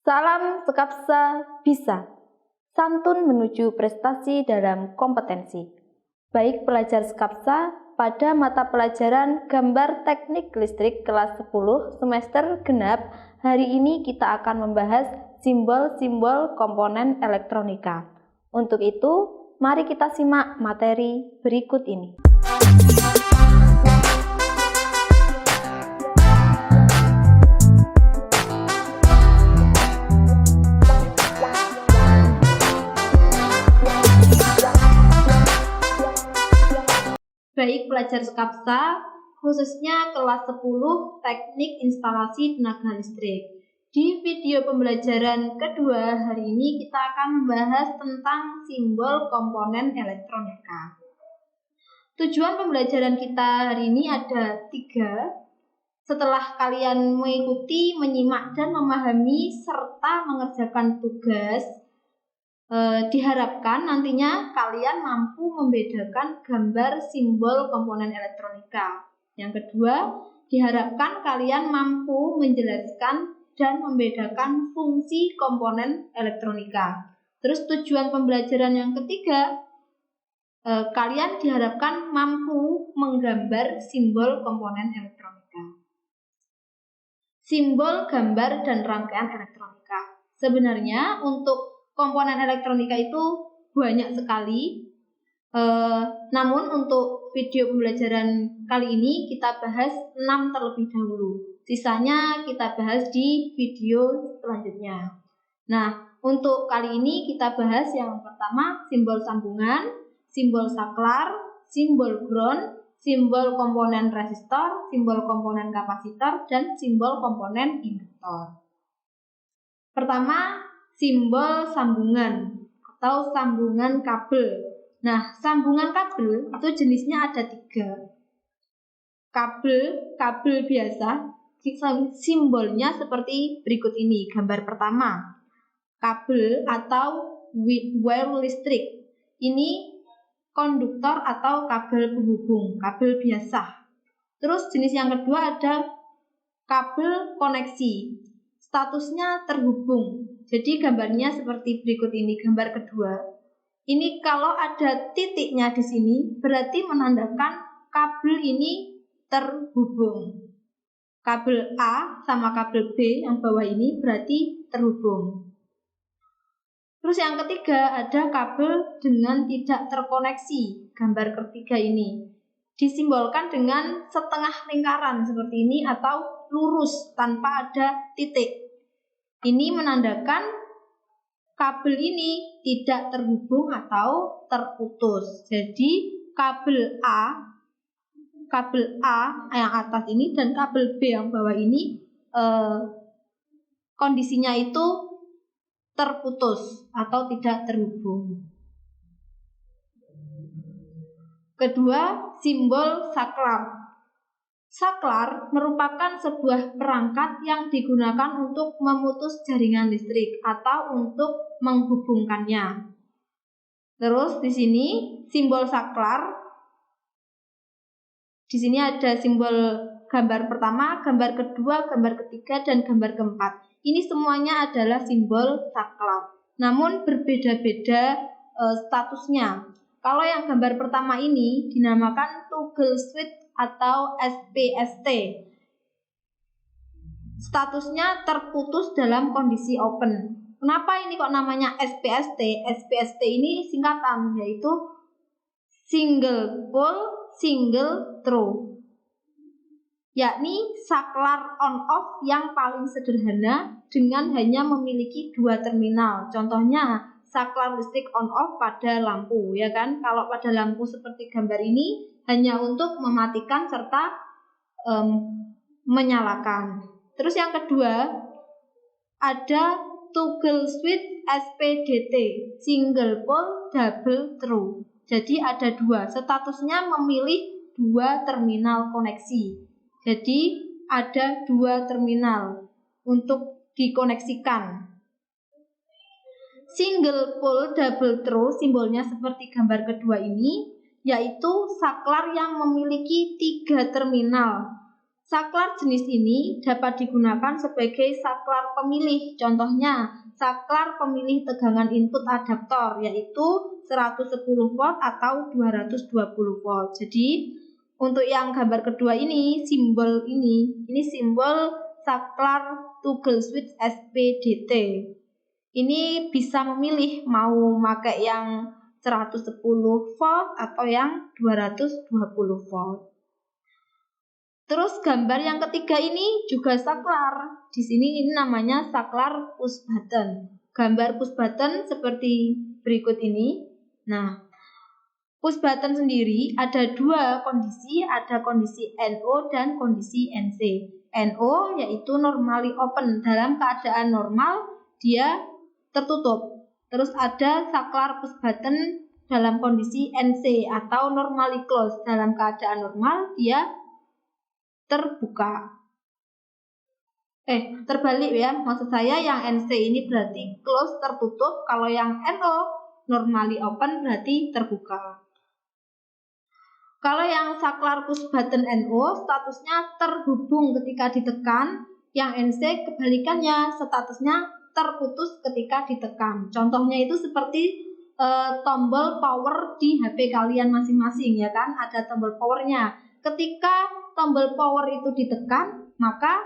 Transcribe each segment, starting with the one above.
Salam Sekapsa Bisa, santun menuju prestasi dalam kompetensi. Baik pelajar Sekapsa, pada mata pelajaran Gambar Teknik Listrik kelas 10 semester genap, hari ini kita akan membahas simbol-simbol komponen elektronika. Untuk itu, mari kita simak materi berikut ini. Baik pelajar Sekapsa, khususnya kelas 10 Teknik Instalasi Tenaga Listrik. Di video pembelajaran kedua hari ini kita akan membahas tentang simbol komponen elektronika. Tujuan pembelajaran kita hari ini ada 3. Setelah kalian mengikuti, menyimak, dan memahami serta mengerjakan tugas, diharapkan nantinya kalian mampu membedakan gambar simbol komponen elektronika. Yang kedua, diharapkan kalian mampu menjelaskan dan membedakan fungsi komponen elektronika. Terus tujuan pembelajaran yang ketiga, kalian diharapkan mampu menggambar simbol komponen elektronika. Simbol, gambar, dan rangkaian elektronika. Sebenarnya untuk komponen elektronika itu banyak sekali, namun untuk video pembelajaran kali ini kita bahas 6 terlebih dahulu. Sisanya kita bahas di video selanjutnya. Nah, untuk kali ini kita bahas yang pertama simbol sambungan, simbol saklar, simbol ground, simbol komponen resistor, simbol komponen kapasitor, dan simbol komponen induktor. Pertama, simbol sambungan atau sambungan kabel. Nah, sambungan kabel itu jenisnya ada 3. Kabel biasa, simbolnya seperti berikut ini. Gambar pertama, kabel atau wire listrik. Ini konduktor atau kabel penghubung, kabel biasa. Terus jenis yang kedua ada kabel koneksi. Statusnya terhubung. Jadi gambarnya seperti berikut ini, gambar kedua. Ini kalau ada titiknya di sini, berarti menandakan kabel ini terhubung. Kabel A sama kabel B yang bawah ini berarti terhubung. Terus yang ketiga ada kabel dengan tidak terkoneksi. Gambar ketiga ini disimbolkan dengan setengah lingkaran seperti ini atau lurus tanpa ada titik. Ini menandakan kabel ini tidak terhubung atau terputus. Jadi kabel A yang atas ini dan kabel B yang bawah ini kondisinya itu terputus atau tidak terhubung. Kedua, simbol saklar. Saklar merupakan sebuah perangkat yang digunakan untuk memutus jaringan listrik atau untuk menghubungkannya. Terus di sini simbol saklar. Di sini ada simbol gambar pertama, gambar kedua, gambar ketiga, dan gambar keempat. Ini semuanya adalah simbol saklar. Namun berbeda-beda statusnya. Kalau yang gambar pertama ini dinamakan toggle switch atau SPST. Statusnya terputus dalam kondisi open. Kenapa ini kok namanya SPST? SPST ini singkatan, yaitu single pole, single throw. Yakni saklar on-off yang paling sederhana dengan hanya memiliki 2 terminal. Contohnya saklar listrik on-off pada lampu, ya kan? Kalau pada lampu seperti gambar ini hanya untuk mematikan serta menyalakan. Terus yang kedua ada toggle switch SPDT, single pole double throw. Jadi ada 2, statusnya memilih 2 terminal koneksi. Jadi ada 2 terminal untuk dikoneksikan. Single pole double throw simbolnya seperti gambar kedua ini, yaitu saklar yang memiliki 3 terminal. Saklar jenis ini dapat digunakan sebagai saklar pemilih. Contohnya, saklar pemilih tegangan input adaptor yaitu 110 volt atau 220 volt. Jadi, untuk yang gambar kedua ini, simbol ini simbol saklar toggle switch SPDT. Ini bisa memilih mau pakai yang 110 volt atau yang 220 volt. Terus gambar yang ketiga ini juga saklar. Di sini ini namanya saklar push button. Gambar push button seperti berikut ini. Nah, push button sendiri ada dua kondisi, ada kondisi NO dan kondisi NC. NO yaitu normally open, dalam keadaan normal dia tertutup. Terus ada saklar push button dalam kondisi NC atau normally closed, dalam keadaan normal dia terbuka. Terbalik ya, maksud saya yang NC ini berarti close, tertutup, kalau yang NO normally open berarti terbuka. Kalau yang saklar push button NO statusnya terhubung ketika ditekan, yang NC kebalikannya statusnya terputus ketika ditekan. Contohnya itu seperti tombol power di HP kalian masing-masing ya kan, ada tombol powernya. Ketika tombol power itu ditekan, maka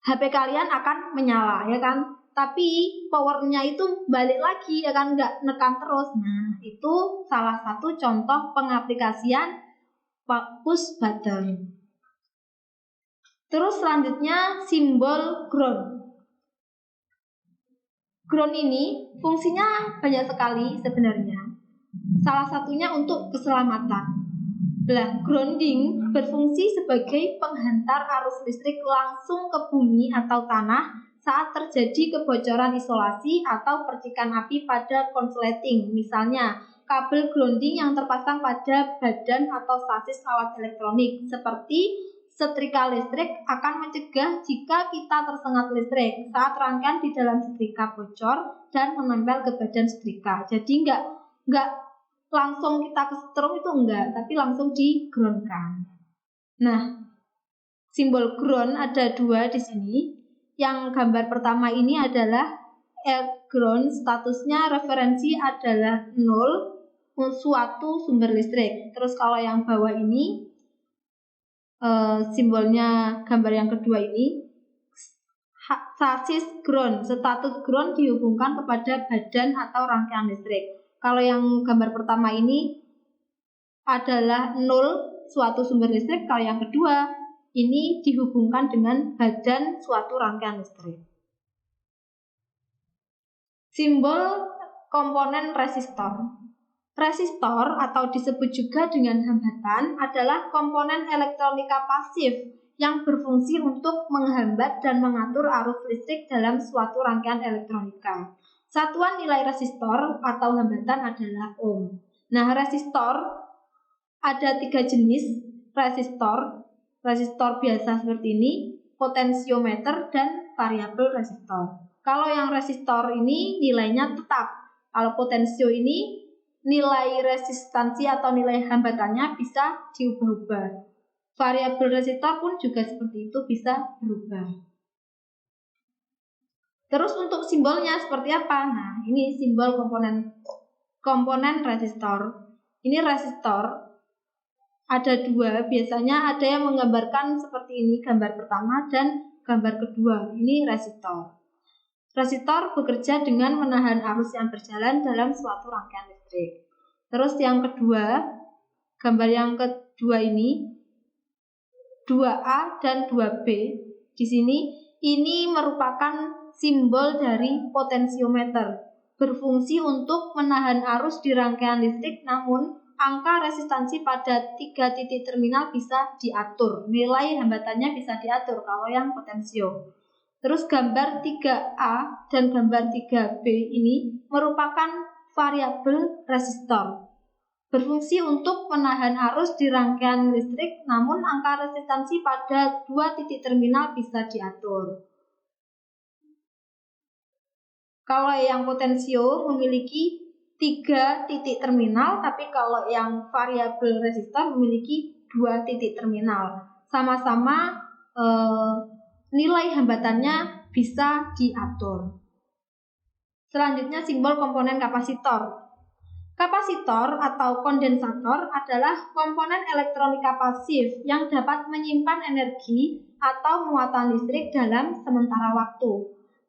HP kalian akan menyala ya kan. Tapi powernya itu balik lagi ya kan, nggak nekan terus. Nah, itu salah satu contoh pengaplikasian push button. Terus selanjutnya simbol ground. Ground ini fungsinya banyak sekali sebenarnya. Salah satunya untuk keselamatan. Grounding berfungsi sebagai penghantar arus listrik langsung ke bumi atau tanah saat terjadi kebocoran isolasi atau percikan api pada konsleting. Misalnya, kabel grounding yang terpasang pada badan atau sasis alat elektronik seperti setrika listrik akan mencegah jika kita tersengat listrik saat rangkaian di dalam setrika bocor dan menempel ke badan setrika. Jadi enggak langsung kita kesetrum itu enggak, tapi langsung di-ground-kan. Nah, simbol ground ada dua di sini. Yang gambar pertama ini adalah ground, statusnya referensi adalah 0 suatu sumber listrik. Terus kalau yang bawah ini simbolnya gambar yang kedua ini sasis ground, status ground dihubungkan kepada badan atau rangkaian listrik. Kalau yang gambar pertama ini adalah 0 suatu sumber listrik, kalau yang kedua ini dihubungkan dengan badan suatu rangkaian listrik. Simbol komponen resistor. Resistor atau disebut juga dengan hambatan adalah komponen elektronika pasif yang berfungsi untuk menghambat dan mengatur arus listrik dalam suatu rangkaian elektronika. Satuan nilai resistor atau hambatan adalah ohm. Nah, resistor ada 3 jenis resistor. Resistor biasa seperti ini, potensiometer, dan variabel resistor. Kalau yang resistor ini nilainya tetap. Kalau potensio ini nilai resistansi atau nilai hambatannya bisa diubah-ubah. Variabel resistor pun juga seperti itu, bisa berubah. Terus untuk simbolnya seperti apa? Nah, ini simbol komponen resistor. Ini resistor ada dua, biasanya ada yang menggambarkan seperti ini, gambar pertama dan gambar kedua. Ini resistor. Resistor bekerja dengan menahan arus yang berjalan dalam suatu rangkaian listrik. Terus yang kedua, gambar yang kedua ini 2A dan 2B. Di sini ini merupakan simbol dari potensiometer, berfungsi untuk menahan arus di rangkaian listrik, namun angka resistansi pada 3 titik terminal bisa diatur. Nilai hambatannya bisa diatur kalau yang potensio. Terus gambar 3A dan gambar 3B ini merupakan variabel resistor, berfungsi untuk menahan arus di rangkaian listrik, namun angka resistansi pada 2 titik terminal bisa diatur. Kalau yang potensio memiliki 3 titik terminal, tapi kalau yang variabel resistor memiliki dua titik terminal. Sama-sama nilai hambatannya bisa diatur. Selanjutnya simbol komponen kapasitor. Kapasitor atau kondensator adalah komponen elektronika pasif yang dapat menyimpan energi atau muatan listrik dalam sementara waktu.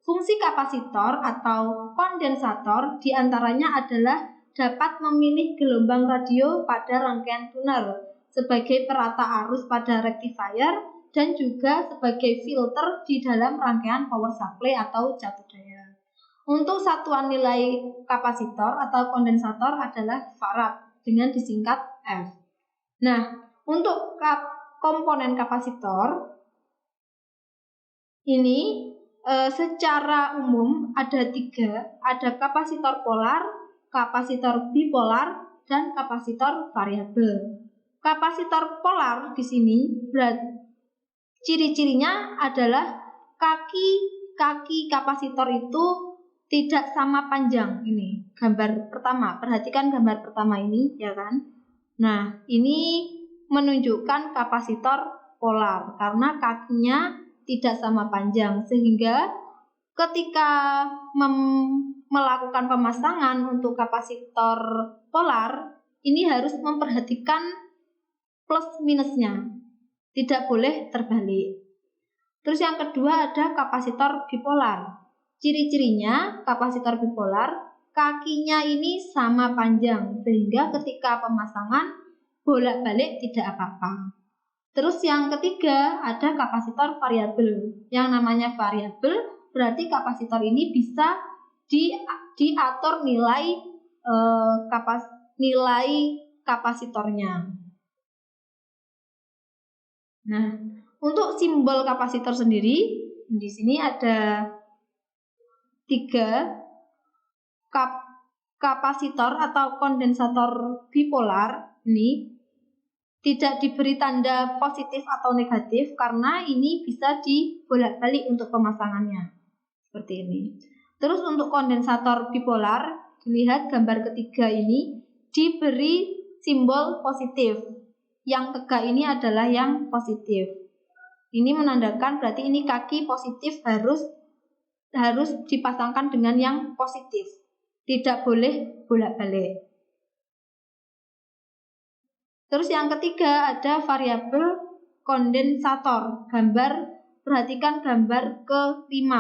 Fungsi kapasitor atau kondensator diantaranya adalah dapat memilih gelombang radio pada rangkaian tuner, sebagai perata arus pada rectifier, dan juga sebagai filter di dalam rangkaian power supply atau jatuh daya. Untuk satuan nilai kapasitor atau kondensator adalah farad dengan disingkat F. Nah, untuk komponen kapasitor ini secara umum ada 3, ada kapasitor polar, kapasitor bipolar, dan kapasitor variabel. Kapasitor polar di sini ciri-cirinya adalah kaki kapasitor itu tidak sama panjang. Ini gambar pertama, perhatikan gambar pertama ini, ya kan? Nah, ini menunjukkan kapasitor polar karena kakinya tidak sama panjang, sehingga ketika melakukan pemasangan untuk kapasitor polar ini harus memperhatikan plus minusnya, tidak boleh terbalik. Terus yang kedua ada kapasitor bipolar. Ciri-cirinya kapasitor bipolar, kakinya ini sama panjang sehingga ketika pemasangan bolak-balik tidak apa-apa. Terus yang ketiga ada kapasitor variabel. Yang namanya variabel berarti kapasitor ini bisa diatur nilai kapasitornya. Nah, untuk simbol kapasitor sendiri di sini ada 3. Kapasitor atau kondensator bipolar ini tidak diberi tanda positif atau negatif karena ini bisa dibolak-balik untuk pemasangannya seperti ini. Terus untuk kondensator bipolar, dilihat gambar ketiga ini diberi simbol positif. Yang tegak ini adalah yang positif. Ini menandakan berarti ini kaki positif harus dipasangkan dengan yang positif, tidak boleh bolak-balik. Terus yang ketiga ada variabel kondensator. Perhatikan gambar ke-5.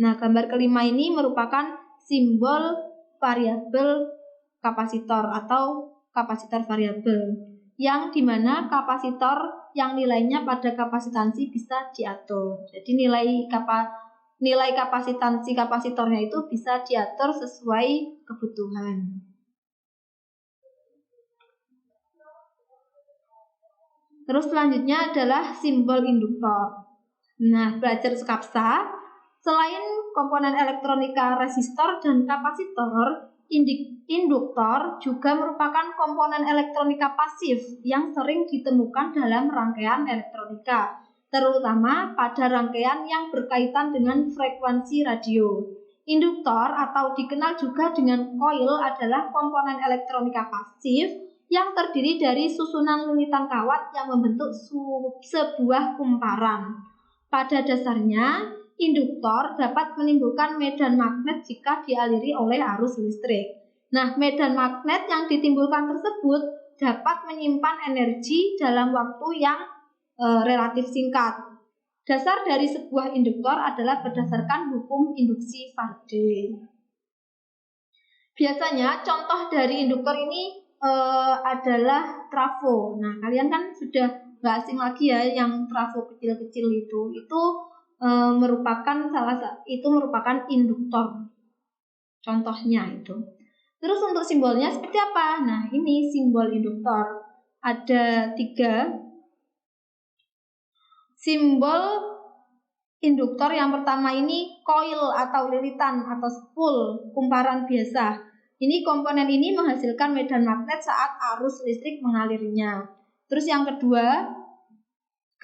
Nah, gambar ke-5 ini merupakan simbol variabel kapasitor atau kapasitor variabel, yang dimana kapasitor yang nilainya pada kapasitansi bisa diatur. Jadi nilai kapasitansi kapasitornya itu bisa diatur sesuai kebutuhan. Terus selanjutnya adalah simbol induktor. Nah, belajar skapsa, selain komponen elektronika resistor dan kapasitor, induktor juga merupakan komponen elektronika pasif yang sering ditemukan dalam rangkaian elektronika, terutama pada rangkaian yang berkaitan dengan frekuensi radio. Induktor atau dikenal juga dengan koil adalah komponen elektronika pasif yang terdiri dari susunan lilitan kawat yang membentuk sebuah kumparan. Pada dasarnya, induktor dapat menimbulkan medan magnet jika dialiri oleh arus listrik. Nah, medan magnet yang ditimbulkan tersebut dapat menyimpan energi dalam waktu yang relatif singkat. Dasar dari sebuah induktor adalah berdasarkan hukum induksi Faraday. Biasanya contoh dari induktor ini adalah trafo. Nah, kalian kan sudah nggak asing lagi ya yang trafo kecil-kecil itu merupakan induktor. Contohnya itu. Terus untuk simbolnya seperti apa? Nah, ini simbol induktor. Ada 3 simbol induktor. Yang pertama ini koil atau lilitan atau spool, kumparan biasa. Ini komponen ini menghasilkan medan magnet saat arus listrik mengalirinya. Terus yang kedua,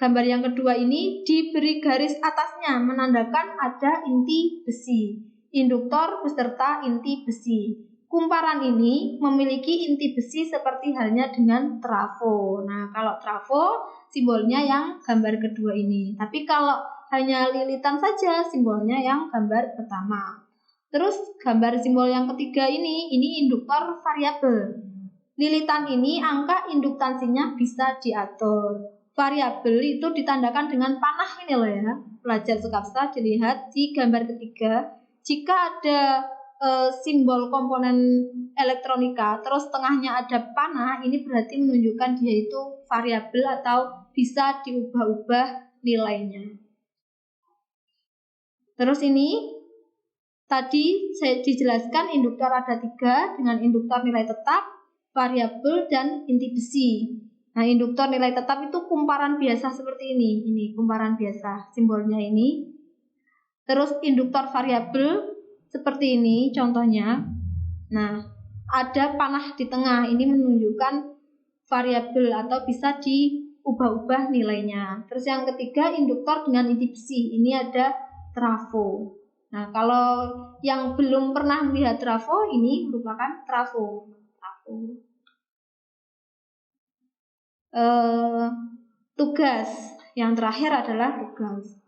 gambar yang kedua ini diberi garis atasnya menandakan ada inti besi. Induktor beserta inti besi. kumparan ini memiliki inti besi seperti halnya dengan trafo. Nah, kalau trafo simbolnya yang gambar kedua ini. Tapi kalau hanya lilitan saja simbolnya yang gambar pertama. Terus gambar simbol yang ketiga ini induktor variabel. Lilitan ini angka induktansinya bisa diatur. Variabel itu ditandakan dengan panah ini loh ya. Pelajar Skapsa dilihat di gambar ketiga. Jika ada simbol komponen elektronika terus tengahnya ada panah, ini berarti menunjukkan dia itu variabel atau bisa diubah-ubah nilainya. Terus ini tadi saya dijelaskan induktor ada 3 dengan induktor nilai tetap, variabel, dan inti besi. Nah, induktor nilai tetap itu kumparan biasa seperti ini kumparan biasa simbolnya ini. Terus induktor variabel seperti ini contohnya. Nah, ada panah di tengah, ini menunjukkan variabel atau bisa diubah-ubah nilainya. Terus yang ketiga induktor dengan inti besi, ini ada trafo. Nah, kalau yang belum pernah melihat trafo, ini merupakan trafo. Tugas yang terakhir adalah tugas.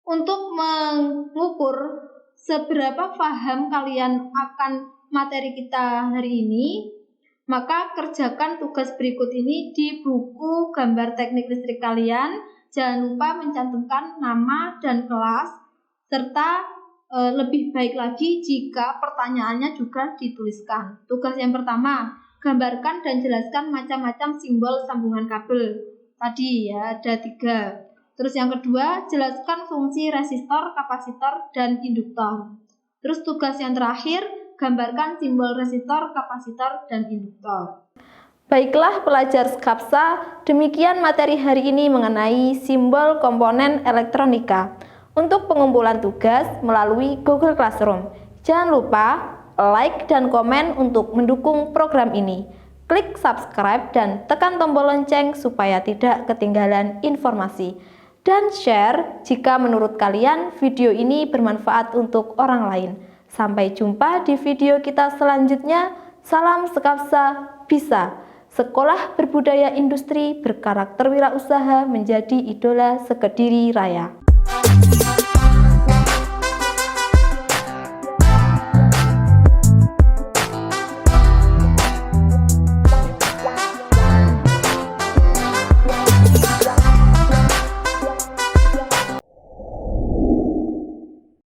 Untuk mengukur seberapa paham kalian akan materi kita hari ini, maka kerjakan tugas berikut ini di buku gambar teknik listrik kalian. Jangan lupa mencantumkan nama dan kelas, serta lebih baik lagi jika pertanyaannya juga dituliskan. Tugas yang pertama, gambarkan dan jelaskan macam-macam simbol sambungan kabel. Tadi ya ada 3. Terus yang kedua, jelaskan fungsi resistor, kapasitor, dan induktor. Terus tugas yang terakhir, gambarkan simbol resistor, kapasitor, dan induktor. Baiklah pelajar Skapsa, demikian materi hari ini mengenai simbol komponen elektronika. Untuk pengumpulan tugas melalui Google Classroom. Jangan lupa like dan komen untuk mendukung program ini. Klik subscribe dan tekan tombol lonceng supaya tidak ketinggalan informasi. Dan share jika menurut kalian video ini bermanfaat untuk orang lain. Sampai jumpa di video kita selanjutnya. Salam Skapsa bisa. Sekolah berbudaya industri berkarakter wirausaha menjadi idola sekediri raya.